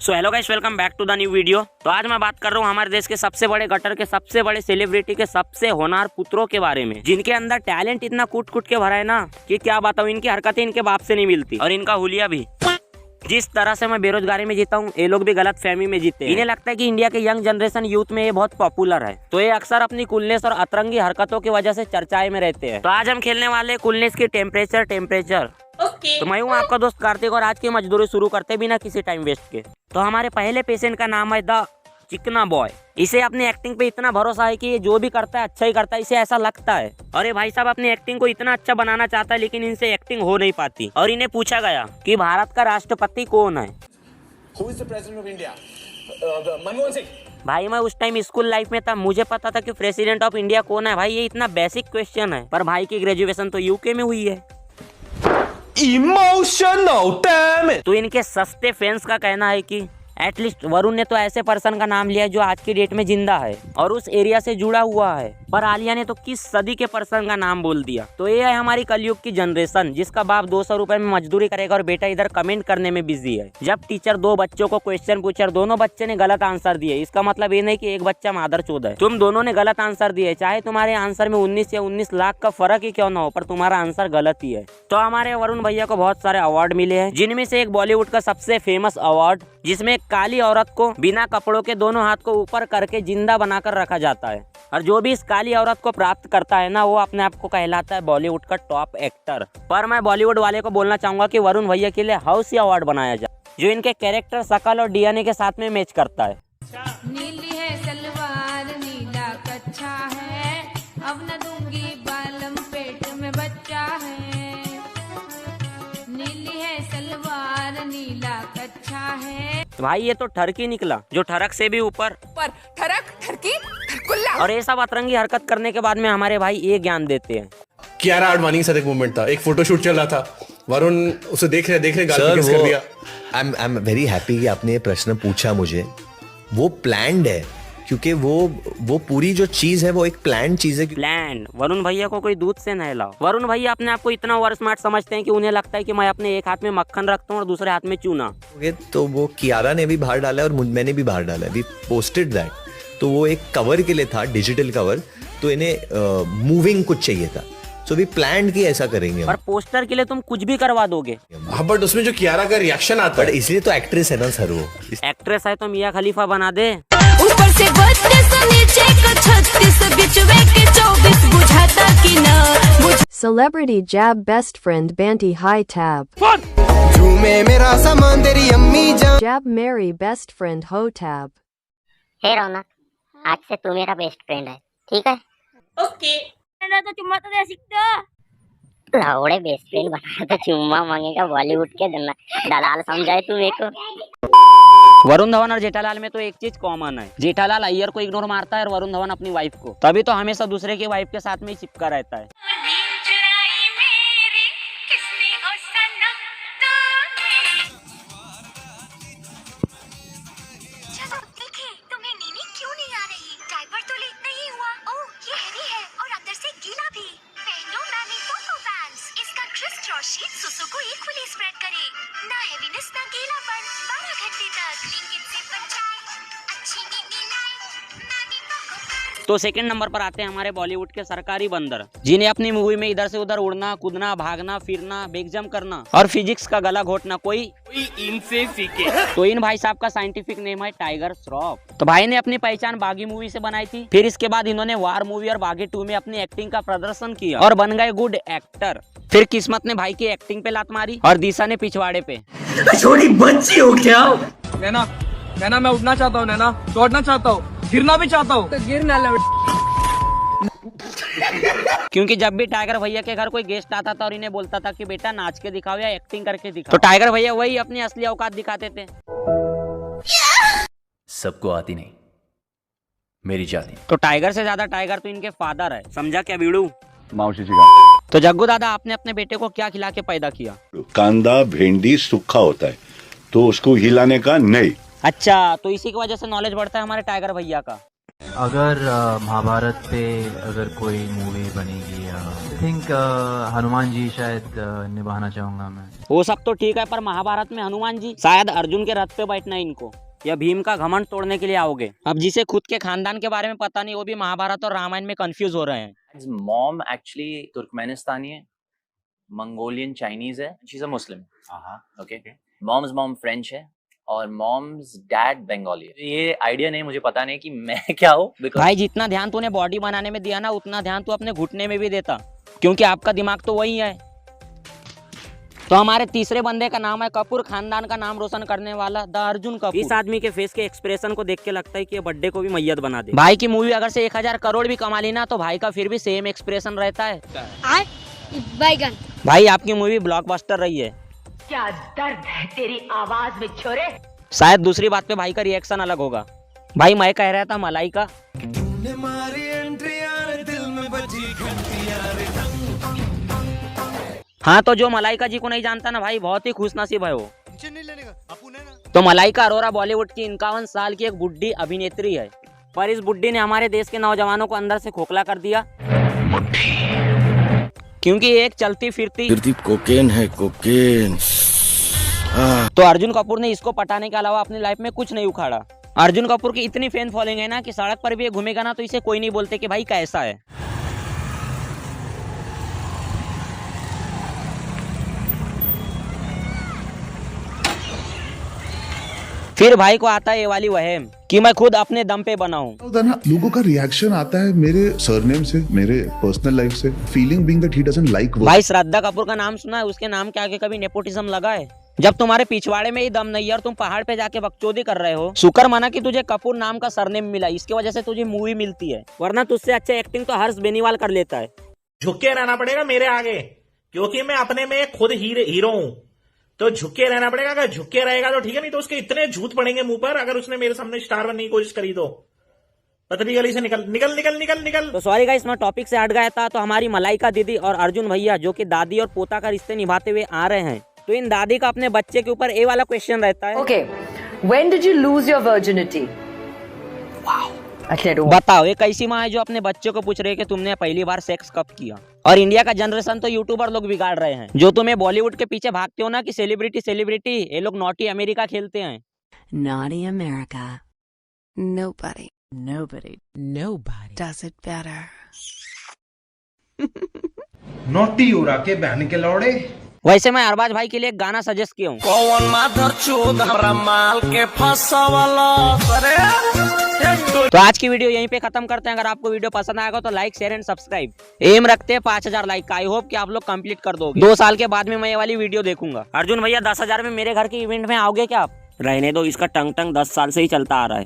So hello guys, welcome back to the new video. तो आज मैं बात कर रहा हूँ हमारे देश के सबसे बड़े गटर के सबसे बड़े सेलिब्रिटी के सबसे होनहार पुत्रों के बारे में, जिनके अंदर टैलेंट इतना कूट कूट के भरा है ना कि क्या बताऊँ। इनकी हरकतें इनके बाप से नहीं मिलती और इनका हुलिया भी। जिस तरह से मैं बेरोजगारी में जीता हूँ, ये लोग भी गलत फहमी में जीते हैं। इन्हें लगता है कि इंडिया के यंग जनरेशन यूथ में ये बहुत पॉपुलर है, तो ये अक्सर अपनी कूलनेस और अतरंगी हरकतों की वजह से चर्चाए में रहते हैं। तो आज हम खेलने वाले कूलनेस की टेम्परेचर। तो मैं हूँ आपका दोस्त कार्तिक और आज की मजदूरी शुरू करते बिना किसी टाइम वेस्ट के। तो हमारे पहले पेशेंट का नाम है द चिकना बॉय। इसे अपनी एक्टिंग पे इतना भरोसा है कि ये जो भी करता है अच्छा ही करता है, इसे ऐसा लगता है। और ये भाई साहब अपनी एक्टिंग को इतना अच्छा बनाना चाहता है, लेकिन इनसे एक्टिंग हो नहीं पाती। और इन्हें पूछा गया कि भारत का राष्ट्रपति कौन है। Who is the president of India? Manmohan Singh. भाई मैं उस टाइम स्कूल लाइफ में था, मुझे पता था कि प्रेसिडेंट ऑफ इंडिया कौन है। भाई ये इतना बेसिक क्वेश्चन है, पर भाई की ग्रेजुएशन तो यूके में हुई है। Emotional, damn it! तो इनके सस्ते फैंस का कहना है कि एटलीस्ट वरुण ने तो ऐसे पर्सन का नाम लिया है जो आज की डेट में जिंदा है और उस एरिया से जुड़ा हुआ है, पर आलिया ने तो किस सदी के पर्सन का नाम बोल दिया। तो ये है हमारी कलयुग की जनरेशन, जिसका बाप 200 रुपए में मजदूरी करेगा और बेटा इधर कमेंट करने में बिजी है। जब टीचर दो बच्चों को क्वेश्चन पूछा और दोनों बच्चे ने गलत आंसर दिए, इसका मतलब ये नहीं कि एक बच्चा मादरचोद है। तुम दोनों ने गलत आंसर दिए, चाहे तुम्हारे आंसर में 19 या 19 लाख का फर्क ही क्यों ना हो, पर तुम्हारा आंसर गलत ही है। तो हमारे वरुण भैया को बहुत सारे अवार्ड मिले हैं, जिनमें से एक बॉलीवुड का सबसे फेमस अवार्ड, जिसमें एक काली औरत को बिना कपड़ों के दोनों हाथ को ऊपर करके जिंदा बनाकर रखा जाता है। और जो भी इस काली औरत को प्राप्त करता है ना, वो अपने आप को कहलाता है बॉलीवुड का टॉप एक्टर। पर मैं बॉलीवुड वाले को बोलना चाहूंगा कि वरुण भैया के लिए हाउसी अवार्ड बनाया जाए, जो इनके कैरेक्टर, शकल और डीएनए के साथ में मैच करता है। नीली है सलवार, नीला कच्छा है, अब न दूंगी बालम, पेट में बच्चा है। नीली है सलवार, नीला कच्छा है। भाई ये तो ठरकी निकला, जो ठरक से भी ऊपर। ठरक, ठरकी, ठरकुल्ला। और ये सब अतरंगी हरकत करने के बाद में हमारे भाई ये ज्ञान देते हैं। कियारा आडवाणी के साथ एक मूवमेंट था, एक फोटोशूट चल रहा था, वरुण उसे देख रहे गाल पे किस कर दिया। आई एम वेरी हैप्पी कि आपने ये प्रश्न पूछा मुझे। वो प्लान्ड है, क्योंकि वो पूरी जो चीज है वो एक प्लान चीज है। प्लान। वरुण भैया को कोई दूध से नहीं लाओ। वरुण भैया अपने आप को इतना ओवर स्मार्ट समझते हैं कि उन्हें लगता है कि मैं अपने एक हाथ में मक्खन रखता हूँ और दूसरे हाथ में चूना। तो वो कियारा ने भी बाहर डाला है और मैंने भी बाहर डाला है, वी पोस्टेड दैट। तो वो एक कवर के लिए था, डिजिटल कवर, तो इन्हें मूविंग कुछ चाहिए था, सो वी प्लान कि ऐसा करेंगे। और पोस्टर के लिए तुम कुछ भी करवा दोगे। हाँ, बट उसमें जो कियारा का रिएक्शन आता है, इसलिए तो एक्ट्रेस है ना सर। वो एक्ट्रेस है तो मियां खलीफा बना दे। ऊपर से 32 नीचे का 36, बिचवे के 24, बुझाता कि ना। Celebrity Jab best friend Banty High Tab. झूमे मेरा सामान तेरी अम्मी जान। Jab marry best friend Ho Tab. हे रौनक, आज से तू मेरा बेस्ट फ्रेंड है, ठीक है? ओके। तो चुम्मा तो दे सकते। लावड़े बेस्ट फ्रेंड बना तो चुम्मा मांगेगा, बॉलीवुड के दलाल समझाए तू मेरे को। वरुण धवन और जेठालाल में तो एक चीज कॉमन है, जेठालाल अय्यर को इग्नोर मारता है और वरुण धवन अपनी वाइफ को। तभी तो हमेशा दूसरे की वाइफ के साथ में ही चिपका रहता है। सुसु को इक्वली स्प्रेड करें, ना हेवीनेस ना गीलापन, 12 घंटे तक ब्लिंकिट से बचाए, अच्छी नींद लाए, नानी को। तो सेकंड नंबर पर आते हैं हमारे बॉलीवुड के सरकारी बंदर, जिन्हें अपनी मूवी में इधर से उधर उड़ना, कूदना, भागना, फिरना, बेगजम करना और फिजिक्स का गला घोटना कोई इनसे सीखे। तो इन भाई साहब का साइंटिफिक नेम है टाइगर श्रॉफ। तो भाई ने अपनी पहचान बागी मूवी से बनाई थी, फिर इसके बाद इन्होंने वार मूवी और बागी 2 में अपनी एक्टिंग का प्रदर्शन किया और बन गए गुड एक्टर। फिर किस्मत ने भाई की एक्टिंग पे लात मारी और दिशा ने पिछवाड़े पे। छोटी बच्ची हो क्या? नैना, नैना मैं उड़ना चाहता हूँ, नैना दौड़ना चाहता हूँ, गिरना भी चाहता हूँ। तो गिरना क्योंकि जब भी टाइगर भैया के घर कोई गेस्ट आता था और इन्हें बोलता था कि बेटा नाच के दिखाओ या एक्टिंग करके दिखाओ, तो टाइगर भैया वही अपनी असली औकात दिखाते थे। सबको आती नहीं, मेरी जाती। तो टाइगर से ज्यादा टाइगर तो इनके फादर है, समझा क्या बीड़ू? मावशी जी का। तो जग्गू दादा, आपने अपने बेटे को क्या खिला के पैदा किया? कांदा भेंडी सूखा होता है तो उसको हिलाने का नहीं। अच्छा, तो इसी की वजह से नॉलेज बढ़ता है हमारे टाइगर भैया का। अगर महाभारत पे अगर कोई मूवी बनेगी, आई थिंक हनुमान जी शायद निभाना चाहूंगा मैं। वो सब तो ठीक है, पर महाभारत में हनुमान जी शायद अर्जुन के रथ पे बैठना है इनको, या भीम का घमंड तोड़ने के लिए आओगे। अब जिसे खुद के खानदान के बारे में पता नहीं, वो भी महाभारत और रामायण में कंफ्यूज हो रहे हैं। मॉम एक्चुअली तुर्कमेनिस्तानी है, मंगोलियन चाइनीज है, she is a Muslim. Okay, mom's mom French है और मॉम्स डैड बंगाली है। ये आइडिया नहीं, मुझे पता नहीं कि मैं क्या हूँ। भाई जितना ध्यान तूने बॉडी बनाने में दिया ना, उतना ध्यान तू अपने घुटने में भी देता, क्योंकि आपका दिमाग तो वही है। तो हमारे तीसरे बंदे का नाम है कपूर, खानदान का नाम रोशन करने वाला द अर्जुन कपूर। इस आदमी के फेस के एक्सप्रेशन को देख के लगता है कि ये बर्थडे को भी मैयत बना दे। भाई की मूवी अगर से 1000 करोड़ भी कमा ली ना, तो भाई का फिर भी सेम एक्सप्रेशन रहता है। बैगन। भाई आपकी मूवी ब्लॉकबस्टर रही है। क्या दर्द है तेरी आवाज में छोरे। शायद दूसरी बात पे भाई का रिएक्शन अलग होगा। भाई मैं कह रहा था मलाई का। हाँ, तो जो मलाइका जी को नहीं जानता ना भाई, बहुत ही खुशनसीब है वो। तो मलाइका अरोरा बॉलीवुड की 51 साल की एक बुढ़ी अभिनेत्री है, पर इस बुढ़ी ने हमारे देश के नौजवानों को अंदर से खोखला कर दिया, क्योंकि एक चलती फिरती कोकेन है, कोकेन। तो अर्जुन कपूर ने इसको पटाने के अलावा अपनी लाइफ में कुछ नहीं उखाड़ा। अर्जुन कपूर की इतनी फैन फॉलोइंग है ना कि सड़क पर भी ये घूमेगा ना तो इसे कोई नहीं बोलते कि भाई कैसा है। फिर भाई को आता है ये वाली वहम कि मैं खुद अपने दम पे बना हूँ। लोगों का रिएक्शन आता है मेरे सरनेम से, मेरे पर्सनल लाइफ से, feeling being that he doesn't like work. भाई श्रद्धा कपूर का नाम सुना है? उसके नाम के आगे कभी नेपोटिज्म लगा है? जब तुम्हारे पिछवाड़े में ही दम नहीं है और तुम पहाड़ पे जाके बकचोदी कर रहे हो, शुक्र माना कि तुझे कपूर नाम का सरनेम मिला, इसकी वजह से तुझे मूवी मिलती है, वरना तुझसे अच्छा एक्टिंग तो हर्ष बेनीवाल कर लेता है। झुक के रहना पड़ेगा मेरे आगे, क्योंकि मैं अपने में खुद हीरो हूँ, तो झुक के रहना पड़ेगा। अगर झुक के रहेगा तो ठीक है, नहीं तो उसके इतने झूठ पड़ेंगे मुंह पर अगर उसने मेरे सामने स्टार बनने की कोशिश करी तो। पतली गली से निकल निकल निकल निकल निकल। तो सॉरी गाइस, मैं टॉपिक से हट गया था। तो हमारी मलाइका दीदी और अर्जुन भैया जो कि दादी और पोता का रिश्ते निभाते हुए आ रहे हैं, तो इन दादी का अपने बच्चे के ऊपर ये वाला क्वेश्चन रहता है, okay, when did you lose your virginity? बताओ, एक ऐसी माँ है जो अपने बच्चों को पूछ रही है कि तुमने पहली बार सेक्स कब किया। और इंडिया का जनरेशन तो यूट्यूबर लोग बिगाड़ रहे हैं, जो तुम्हें बॉलीवुड के पीछे भागते हो ना कि सेलिब्रिटी, ये लोग नॉटी अमेरिका खेलते हैं। Naughty America. Nobody does it better. Naughty उड़ा के बहन के लौड़े। वैसे मैं अरबाज भाई के लिए एक गाना सजेस्ट किया हूँ। कौन माधर चोद हमरा माल के फंसावला सरे। तो आज की वीडियो यहीं पे खत्म करते हैं। अगर आपको वीडियो पसंद आएगा तो like, share and subscribe. Aim रखते हैं 5000 लाइक का। आई होप कि आप लोग कंप्लीट कर दोगे। 2 साल के बाद में मैं ये वाली वीडियो देखूंगा। अर्जुन भैया 10,000 में मेरे घर के इवेंट में आओगे क्या आप? रहने दो, इसका टंग 10 साल से ही चलता आ रहा है।